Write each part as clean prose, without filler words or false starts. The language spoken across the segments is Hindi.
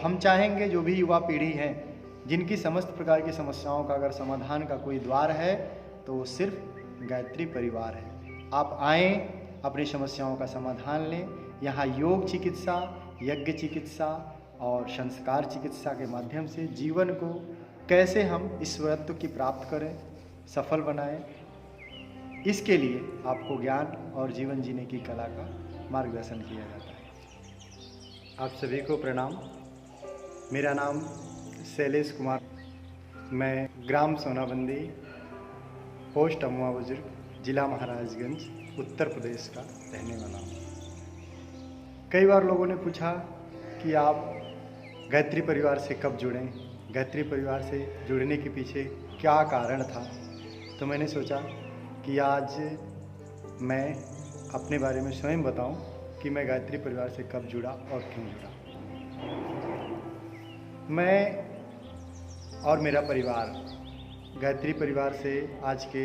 हम चाहेंगे जो भी युवा पीढ़ी है जिनकी समस्त प्रकार की समस्याओं का अगर समाधान का कोई द्वार है तो वो सिर्फ गायत्री परिवार है। आप आएँ, अपनी समस्याओं का समाधान लें। यहाँ योग चिकित्सा, यज्ञ चिकित्सा और संस्कार चिकित्सा के माध्यम से जीवन को कैसे हम ईश्वरत्व की प्राप्त करें, सफल बनाएं, इसके लिए आपको ज्ञान और जीवन जीने की कला का मार्गदर्शन किया जाता है। आप सभी को प्रणाम। मेरा नाम शैलेश कुमार, मैं ग्राम सोनाबंदी, पोस्ट अमुआ बुजुर्ग, जिला महाराजगंज, उत्तर प्रदेश का रहने वाला हूँ। कई बार लोगों ने पूछा कि आप गायत्री परिवार से कब जुड़ें, गायत्री परिवार से जुड़ने के पीछे क्या कारण था। तो मैंने सोचा कि आज मैं अपने बारे में स्वयं बताऊं कि मैं गायत्री परिवार से कब जुड़ा और क्यों जुड़ा। मैं और मेरा परिवार गायत्री परिवार से आज के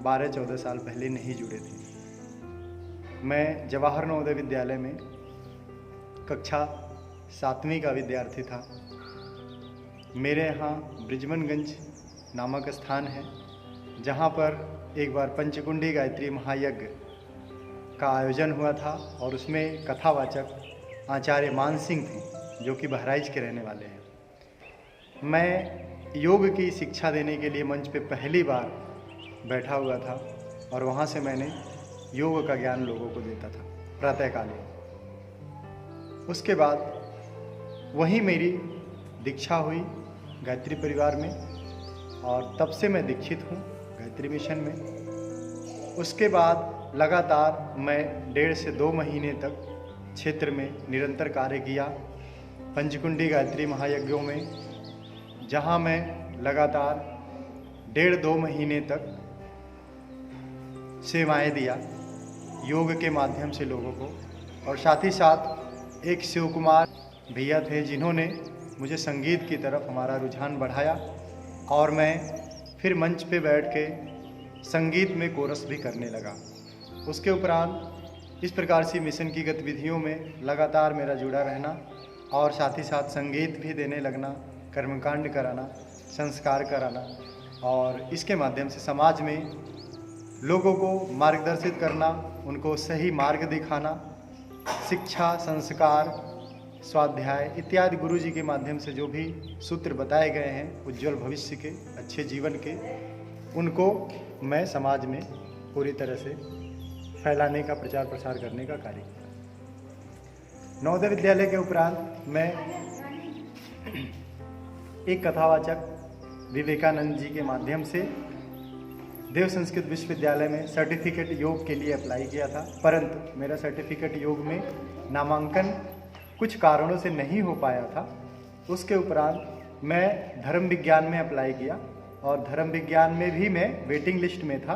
12-14 साल पहले नहीं जुड़े थे। मैं जवाहर नवोदय विद्यालय में कक्षा 7वीं का विद्यार्थी था। मेरे यहाँ ब्रिजमनगंज नामक स्थान है जहाँ पर एक बार पंचकुंडी गायत्री महायज्ञ का आयोजन हुआ था और उसमें कथावाचक आचार्य मान सिंह थे जो कि बहराइच के रहने वाले हैं। मैं योग की शिक्षा देने के लिए मंच पे पहली बार बैठा हुआ था और वहाँ से मैंने योग का ज्ञान लोगों को देता था प्रातःकालीन। उसके बाद वहीं मेरी दीक्षा हुई गायत्री परिवार में और तब से मैं दीक्षित हूँ गायत्री मिशन में। उसके बाद लगातार मैं 1.5 से 2 महीने तक क्षेत्र में निरंतर कार्य किया पंचकुंडी गायत्री महायज्ञों में, जहाँ मैं लगातार 1.5-2 महीने तक सेवाएं दिया योग के माध्यम से लोगों को। और साथ ही साथ एक शिव कुमार भैया थे जिन्होंने मुझे संगीत की तरफ हमारा रुझान बढ़ाया और मैं फिर मंच पे बैठ के संगीत में कोरस भी करने लगा। उसके उपरांत इस प्रकार से मिशन की गतिविधियों में लगातार मेरा जुड़ा रहना और साथ ही साथ संगीत भी देने लगना, कर्मकांड कराना, संस्कार कराना और इसके माध्यम से समाज में लोगों को मार्गदर्शित करना, उनको सही मार्ग दिखाना, शिक्षा, संस्कार, स्वाध्याय इत्यादि गुरु जी के माध्यम से जो भी सूत्र बताए गए हैं उज्जवल भविष्य के, अच्छे जीवन के, उनको मैं समाज में पूरी तरह से फैलाने का, प्रचार प्रसार करने का कार्य किया। नवोदय विद्यालय के उपरांत मैं एक कथावाचक विवेकानंद जी के माध्यम से देव संस्कृत विश्वविद्यालय में सर्टिफिकेट योग के लिए अप्लाई किया था, परंतु मेरा सर्टिफिकेट योग में नामांकन कुछ कारणों से नहीं हो पाया था। उसके उपरांत मैं धर्म विज्ञान में अप्लाई किया और धर्म विज्ञान में भी मैं वेटिंग लिस्ट में था।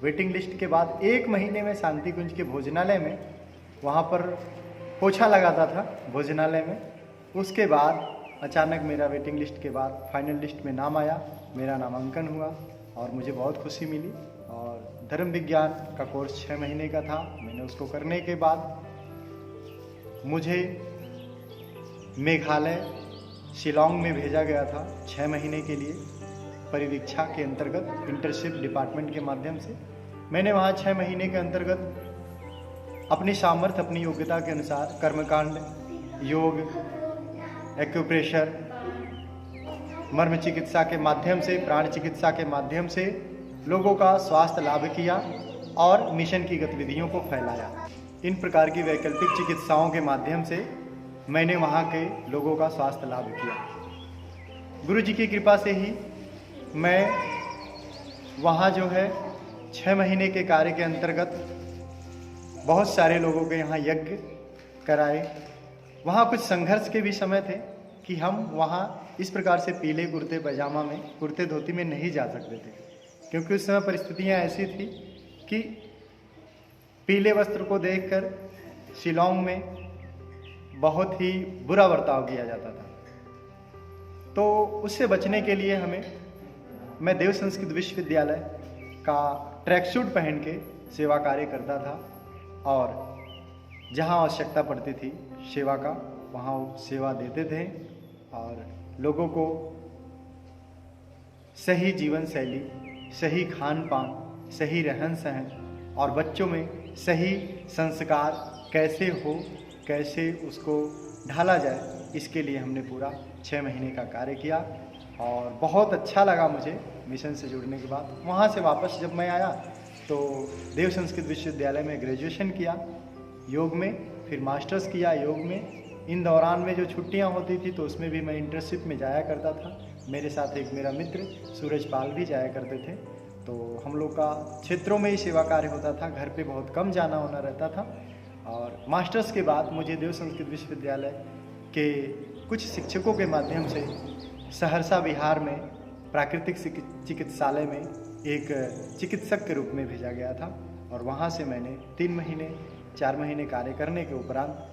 वेटिंग लिस्ट के बाद 1 महीने में शांति कुंज के भोजनालय में वहाँ पर पोछा लगाता था भोजनालय में। उसके बाद अचानक मेरा वेटिंग लिस्ट के बाद फाइनल लिस्ट में नाम आया, मेरा नामांकन हुआ और मुझे बहुत खुशी मिली। और धर्म विज्ञान का कोर्स 6 महीने का था। मैंने उसको करने के बाद मुझे मेघालय शिलोंग में भेजा गया था 6 महीने के लिए परिवीक्षा के अंतर्गत इंटर्नशिप डिपार्टमेंट के माध्यम से। मैंने वहाँ 6 महीने के अंतर्गत अपनी सामर्थ्य, अपनी योग्यता के अनुसार कर्मकांड, योग, एक्यूप्रेशर, मर्म चिकित्सा के माध्यम से, प्राण चिकित्सा के माध्यम से लोगों का स्वास्थ्य लाभ किया और मिशन की गतिविधियों को फैलाया। इन प्रकार की वैकल्पिक चिकित्साओं के माध्यम से मैंने वहाँ के लोगों का स्वास्थ्य लाभ किया। गुरु जी की कृपा से ही मैं वहाँ जो है 6 महीने के कार्य के अंतर्गत बहुत सारे लोगों के यहाँ यज्ञ कराए। वहाँ कुछ संघर्ष के भी समय थे कि हम वहाँ इस प्रकार से पीले कुर्ते पैजामा में, कुर्ते धोती में नहीं जा सकते थे, क्योंकि उस समय परिस्थितियाँ ऐसी थी कि पीले वस्त्र को देखकर शिलोंग में बहुत ही बुरा बर्ताव किया जाता था। तो उससे बचने के लिए मैं देव संस्कृत विश्वविद्यालय का ट्रैक सूट पहन के सेवा कार्य करता था और जहाँ आवश्यकता पड़ती थी सेवा का वहाँ सेवा देते थे और लोगों को सही जीवन शैली, सही खान पान, सही रहन सहन और बच्चों में सही संस्कार कैसे हो, कैसे उसको ढाला जाए, इसके लिए हमने पूरा 6 महीने का कार्य किया और बहुत अच्छा लगा मुझे मिशन से जुड़ने के बाद। वहाँ से वापस जब मैं आया तो देव संस्कृत विश्वविद्यालय में ग्रेजुएशन किया योग में, फिर मास्टर्स किया योग में। इन दौरान में जो छुट्टियाँ होती थी तो उसमें भी मैं इंटर्नशिप में जाया करता था। मेरे साथ एक मेरा मित्र सूरज पाल भी जाया करते थे। तो हम लोग का क्षेत्रों में ही सेवा कार्य होता था, घर पे बहुत कम जाना होना रहता था। और मास्टर्स के बाद मुझे देव संस्कृत विश्वविद्यालय के कुछ शिक्षकों के माध्यम से सहरसा बिहार में प्राकृतिक चिकित्सालय में एक चिकित्सक के रूप में भेजा गया था और वहाँ से मैंने 3 महीने 4 महीने कार्य करने के उपरांत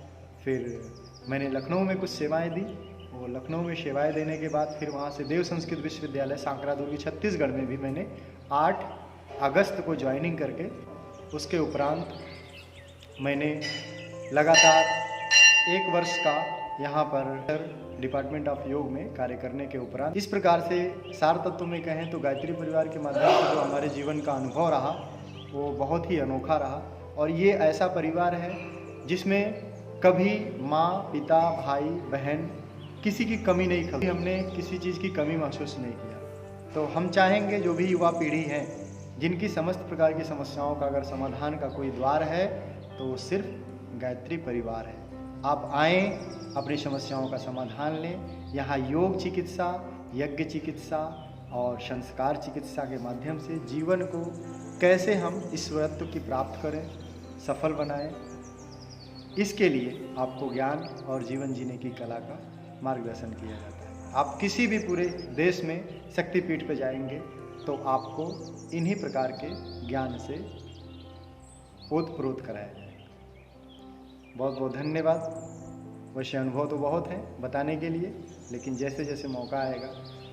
फिर मैंने लखनऊ में कुछ सेवाएं दी और लखनऊ में सेवाएं देने के बाद फिर वहाँ से देव संस्कृत विश्वविद्यालय सांकरादुर्गी छत्तीसगढ़ में भी मैंने 8 अगस्त को ज्वाइनिंग करके उसके उपरांत मैंने लगातार 1 वर्ष का यहाँ पर डिपार्टमेंट ऑफ योग में कार्य करने के उपरांत इस प्रकार से सार तत्व में कहें तो गायत्री परिवार के माध्यम से जो हमारे जीवन का अनुभव रहा वो बहुत ही अनोखा रहा। और ये ऐसा परिवार है जिसमें कभी माँ, पिता, भाई, बहन किसी की कमी नहीं, कभी हमने किसी चीज़ की कमी महसूस नहीं किया। तो हम चाहेंगे जो भी युवा पीढ़ी है जिनकी समस्त प्रकार की समस्याओं का अगर समाधान का कोई द्वार है तो वो सिर्फ गायत्री परिवार है। आप आएँ, अपनी समस्याओं का समाधान लें। यहाँ योग चिकित्सा, यज्ञ चिकित्सा और संस्कार चिकित्सा के माध्यम से जीवन को कैसे हम ईश्वरत्व की प्राप्त करें, सफल बनाएं, इसके लिए आपको ज्ञान और जीवन जीने की कला का मार्गदर्शन किया जाता है। आप किसी भी पूरे देश में शक्तिपीठ पर जाएंगे तो आपको इन्हीं प्रकार के ज्ञान से ओतप्रोत कराया जाएगा। बहुत बहुत धन्यवाद। वैसे अनुभव तो बहुत हैं बताने के लिए, लेकिन जैसे जैसे मौका आएगा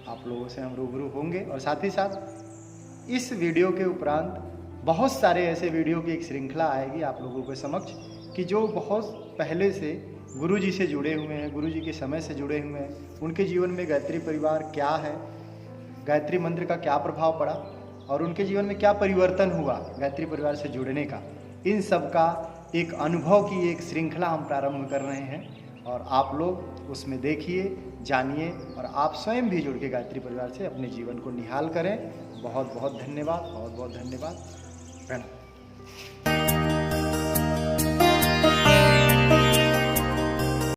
आप लोगों से हम रूबरू होंगे। और साथ ही साथ इस वीडियो के उपरांत बहुत सारे ऐसे वीडियो की एक श्रृंखला आएगी आप लोगों के समक्ष कि जो बहुत पहले से गुरुजी से जुड़े हुए हैं, गुरुजी के समय से जुड़े हुए हैं, उनके जीवन में गायत्री परिवार क्या है, गायत्री मंत्र का क्या प्रभाव पड़ा और उनके जीवन में क्या परिवर्तन हुआ गायत्री परिवार से जुड़ने का, इन सब का एक अनुभव की एक श्रृंखला हम प्रारंभ कर रहे हैं। और आप लोग उसमें देखिए, जानिए और आप स्वयं भी जुड़ के गायत्री परिवार से अपने जीवन को निहाल करें। बहुत बहुत धन्यवाद, बहुत बहुत धन्यवाद। प्रणाम।